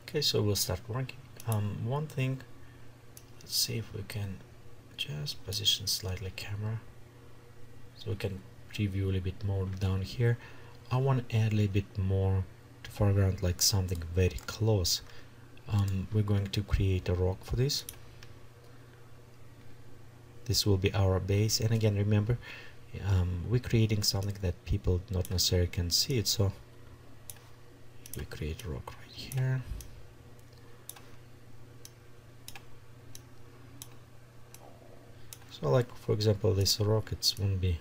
Okay, so we'll start working. One thing, let's see if we can just position slightly camera so we can preview a little bit more down here. I want to add a little bit more to foreground, like something very close. We're going to create a rock for this. This will be our base, and again, remember, we're creating something that people not necessarily can see it, so we create a rock right here. So like for example, this rock, it won't be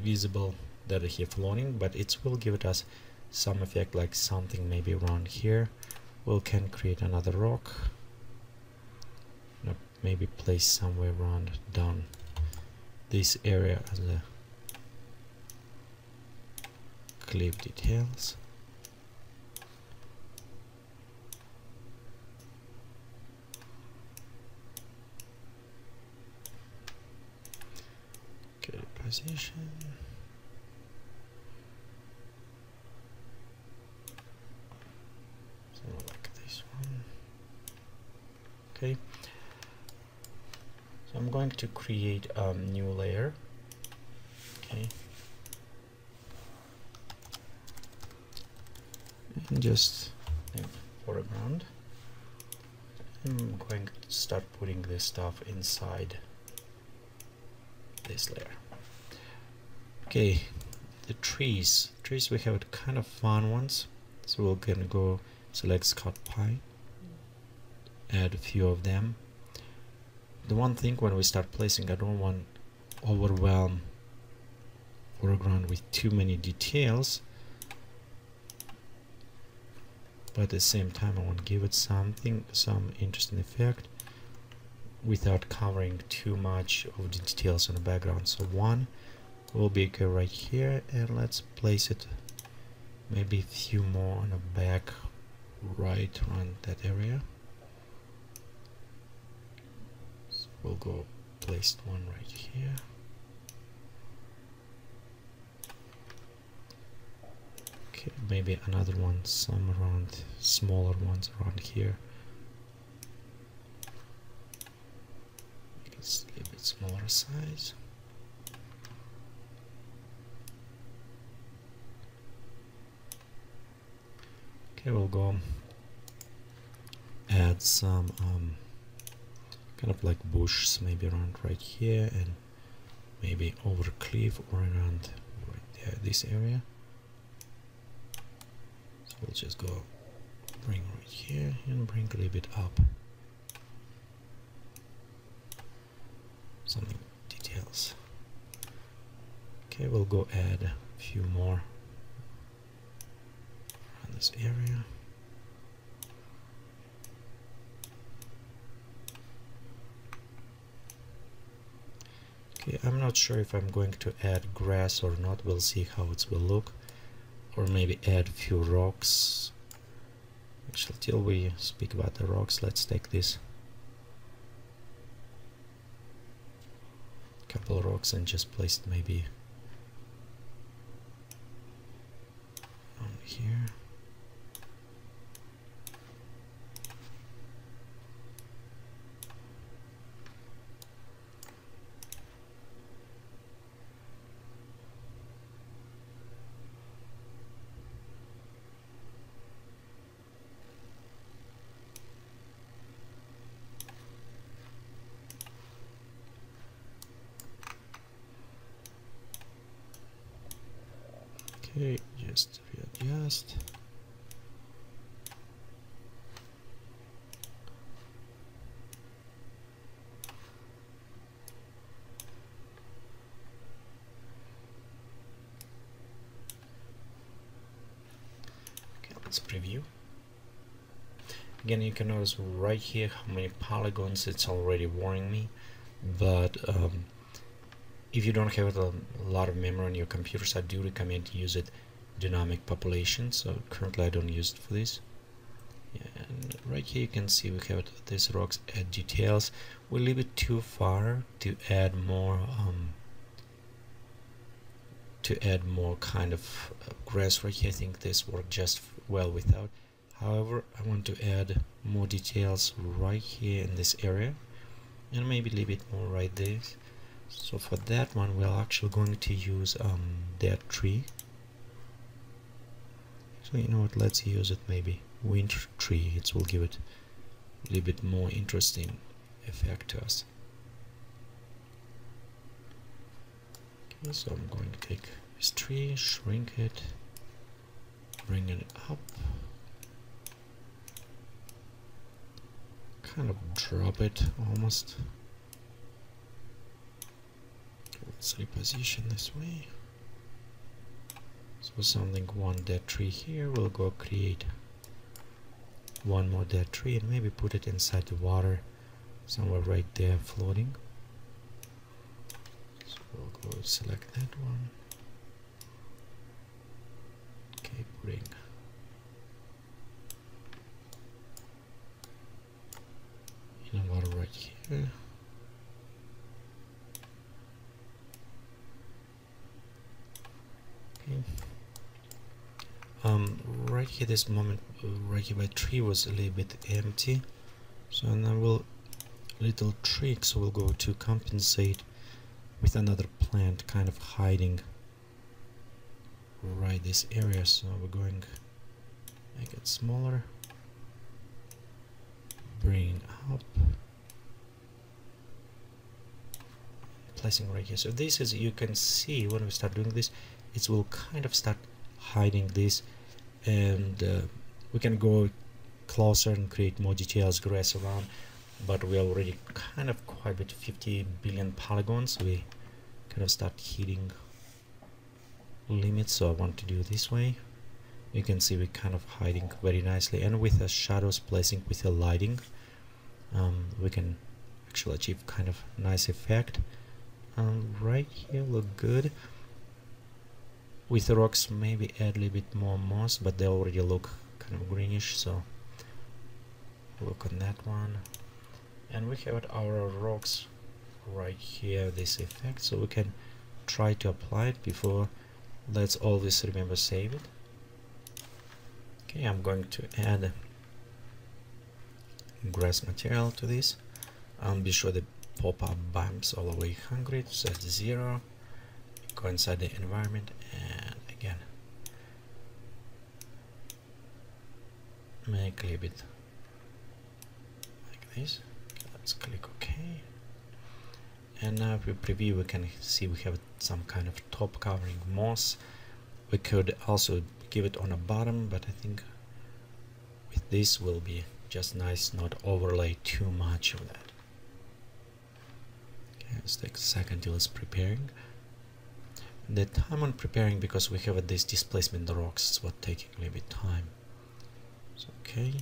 visible that are here floating, but it will give us some effect, like something maybe around here. We can create another rock, maybe place somewhere around down this area as a clip details. Okay, position. So like this one. Okay. So I'm going to create a new layer. Okay. And just foreground. I'm going to start putting this stuff inside this layer. Okay, the trees we have kind of fun ones, so we're gonna go select Scott Pie, add a few of them. The one thing when we start placing, I don't want to overwhelm foreground with too many details, but at the same time I want to give it some interesting effect without covering too much of the details on the background. So one will be okay right here, and let's place it maybe a few more on the back right around that area. So we'll go place one right here. Okay, maybe another one, some around, smaller ones around here. It's a little bit smaller size. Okay, we'll go add some kind of like bushes maybe around right here, and maybe over a cliff or around right there, this area. So we'll just go bring right here and bring a little bit up. Something details. Okay, we'll go add a few more around this area. Okay, I'm not sure if I'm going to add grass or not. We'll see how it will look, or maybe add a few rocks. Actually, till we speak about the rocks, let's take this couple of rocks and just place it maybe on here. Okay, just readjust. Okay, let's preview. Again, you can notice right here how many polygons it's already warning me, but if you don't have a lot of memory on your computers, I do recommend to use it dynamic population. So currently I don't use it for this. Yeah, and right here you can see we have this rocks add details. We leave it too far to add more to add more kind of grass right here. I think this worked just well without. However, I want to add more details right here in this area, and maybe a little bit more right there. So for that one, we're actually going to use that tree. So you know what, let's use it maybe winter tree. It will give it a little bit more interesting effect to us. Okay, so I'm going to take this tree, shrink it, bring it up, kind of drop it almost. Let's reposition this way. So something, one dead tree here, we'll go create one more dead tree and maybe put it inside the water somewhere right there floating. So we'll go select that one. Okay, bring in water right here. Okay. Right here, this moment, right here, my tree was a little bit empty, so now we'll little trick. So we'll go to compensate with another plant, kind of hiding right this area. So we're going to make it smaller, bring up, placing right here. So this is, you can see when we start doing this, it will kind of start hiding this, and we can go closer and create more details, grass around, but we already kind of quite a bit, 50 billion polygons. We kind of start hitting limits, so I want to do this way. You can see we kind of hiding very nicely, and with the shadows placing with the lighting, we can actually achieve kind of nice effect. Right here look good. With the rocks, maybe add a little bit more moss, but they already look kind of greenish, so look on that one. And we have our rocks right here, this effect, so we can try to apply it. Before, let's always remember save it. Okay, I'm going to add grass material to this. Be sure the pop-up bumps all the way 100, set 0. Go inside the environment, and again make a little bit like this. Okay, let's click OK, and now if we preview, we can see we have some kind of top covering moss. We could also give it on a bottom, but I think with this will be just nice, not overlay too much of that. Okay, let's take a second till it's preparing. The time on preparing, because we have this displacement rocks, it's what taking a little bit time. So, okay,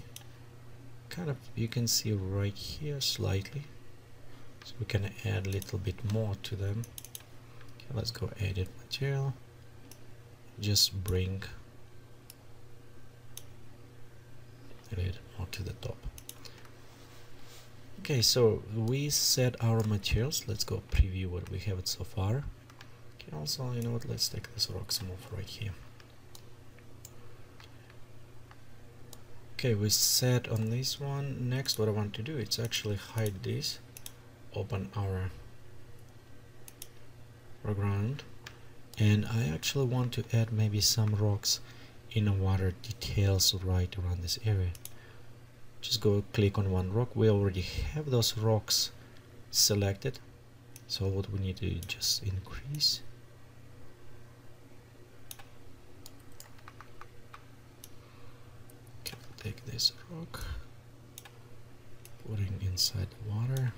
kind of you can see right here slightly, so we can add a little bit more to them. Okay, let's go edit material, just bring a little more to the top. Okay, so we set our materials. Let's go preview what we have so far. Also, you know what, let's take this rock smooth right here. Okay, we set on this one. Next, what I want to do is actually hide this, open our foreground, and I actually want to add maybe some rocks in the water details right around this area. Just go click on one rock. We already have those rocks selected, so what we need to do is just increase. Take this rock, putting inside the water.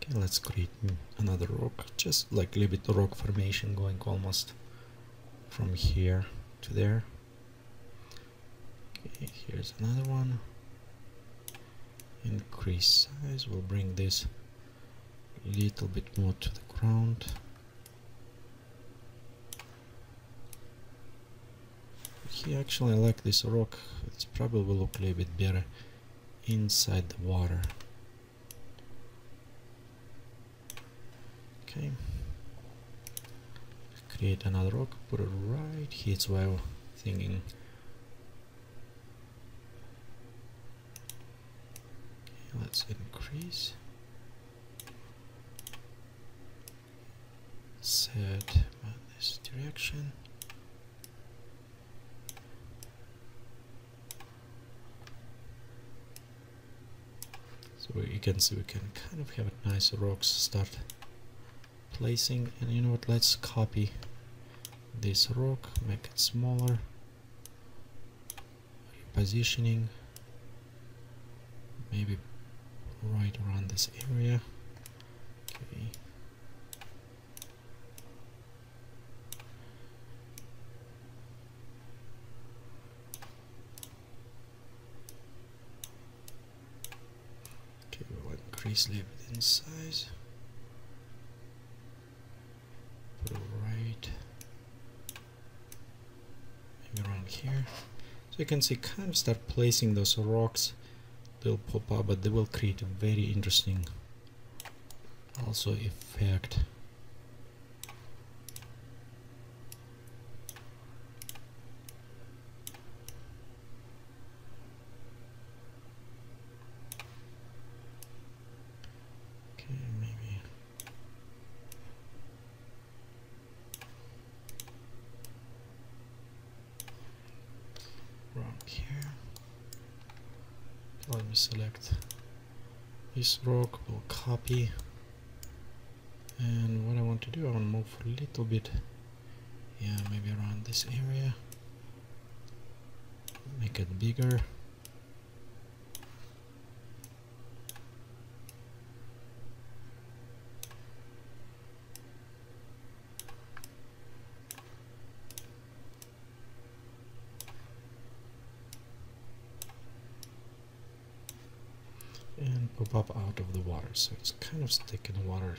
Okay, let's create another rock, just like a little bit of rock formation going almost from here to there. Okay, here's another one. Increase size, we'll bring this a little bit more to the ground. Here, actually, I like this rock. It's probably will look a little bit better inside the water. Okay, create another rock, put it right here. It's while thinking. Okay, let's increase, set this direction. So you can see we can kind of have nice rocks start placing. And you know what, let's copy this rock, make it smaller, positioning maybe right around this area. Okay. Okay, we'll increase a little bit in size. Put it right maybe around here. So you can see, kind of start placing those rocks. They'll pop up, but they will create a very interesting also effect. Okay, maybe around here. Let me select this rock, we'll copy, and what I want to do, I want to move a little bit, yeah, maybe around this area, make it bigger. And pop up out of the water, so it's kind of stuck in the water.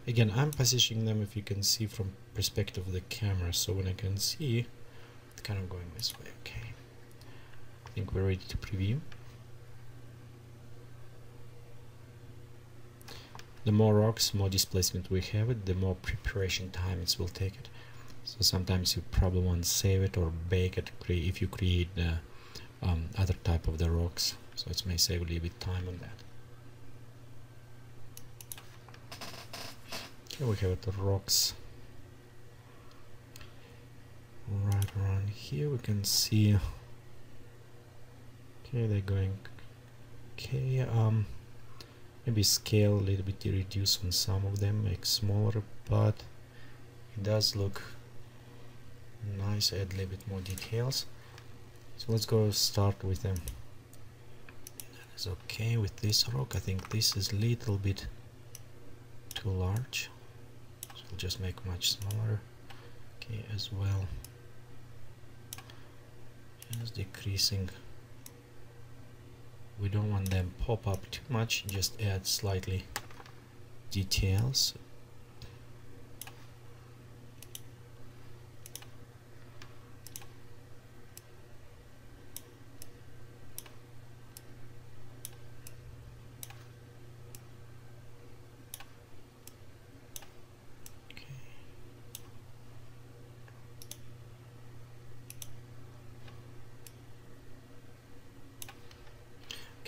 Again, I'm positioning them, if you can see, from perspective of the camera, so when I can see, it's kind of going this way. Okay, I think we're ready to preview. The more rocks, more displacement we have it, the more preparation time it will take it. So sometimes you probably want to save it or bake it if you create the other type of the rocks. So it may save a little bit time on that. Okay, we have the rocks right around here. We can see. Okay, they're going. Okay, maybe scale a little bit, reduce on some of them, make smaller, but it does look nice. Add a little bit more details. So let's go start with them. That is okay with this rock. I think this is a little bit too large, so we'll just make much smaller. Okay, as well as decreasing. We don't want them pop up too much, just add slightly details.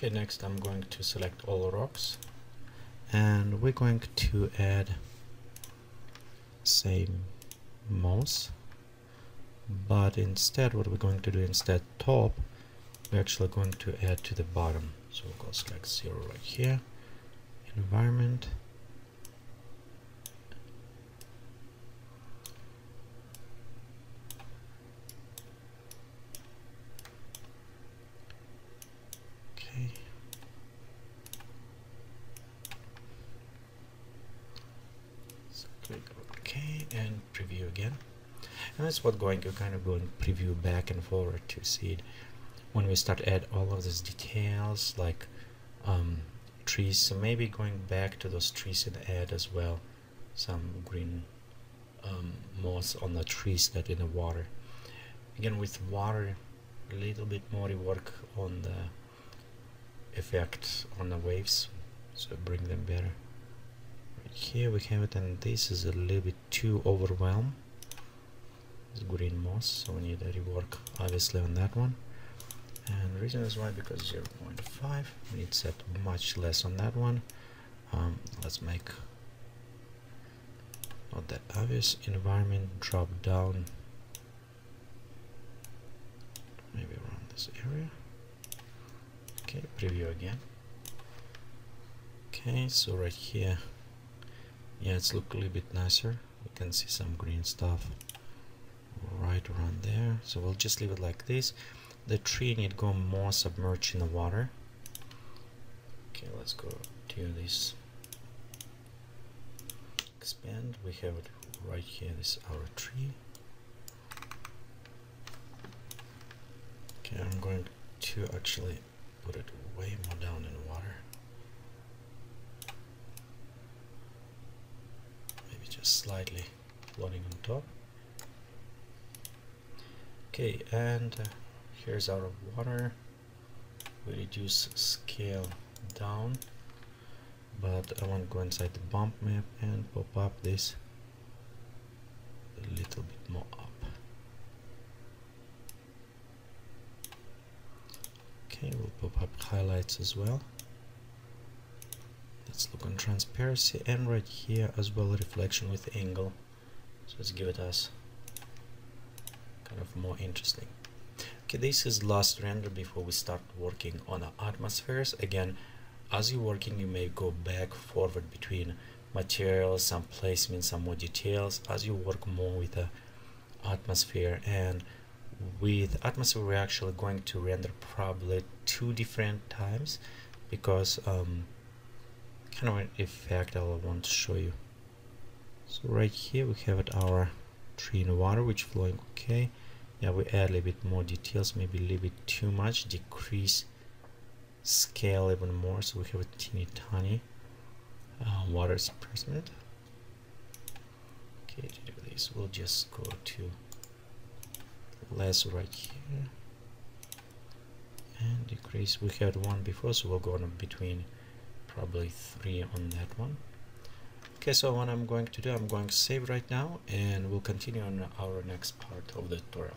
Okay, next I'm going to select all rocks, and we're going to add same moss, but instead what we're going to do, instead top, we're actually going to add to the bottom. So we'll go select 0 right here, environment, click OK and preview again. And that's what going to kind of go and preview back and forward to see it when we start add all of these details like trees. So maybe going back to those trees and add as well some green moss on the trees that in the water. Again, with water a little bit more work on the effect on the waves, so bring them better here we have it, and this is a little bit too overwhelmed. It's green moss, so we need a rework obviously on that one. And the reason is why, because 0.5, we need to set much less on that one. Let's make not that obvious. Environment drop down maybe around this area. Okay, preview again. Okay, so right here, yeah, it's look a little bit nicer. We can see some green stuff right around there, so we'll just leave it like this. The tree need to go more submerged in the water. Okay, let's go to this expand. We have it right here, this is our tree. Okay, I'm going to actually put it way more down in the water. Maybe just slightly floating on top. Okay, and here's our water. We reduce scale down, but I want to go inside the bump map and pop up this a little bit more up. Okay, we'll pop up highlights as well. Let's look on transparency, and right here as well reflection with angle. So let's give it us kind of more interesting. Okay, this is last render before we start working on the atmospheres. Again, as you're working, you may go back forward between materials, some placement, some more details as you work more with the atmosphere. And with atmosphere, we're actually going to render probably 2 different times, because kind of an effect I want to show you. So right here we have it, our tree in water which flowing okay. Yeah, we add a little bit more details, maybe a little bit too much, decrease scale even more, so we have a teeny tiny water displacement. Okay, to do this we'll just go to less right here and decrease. We had 1 before, so we'll go on between probably 3 on that one. Okay, so what I'm going to do, I'm going to save right now, and we'll continue on our next part of the tutorial.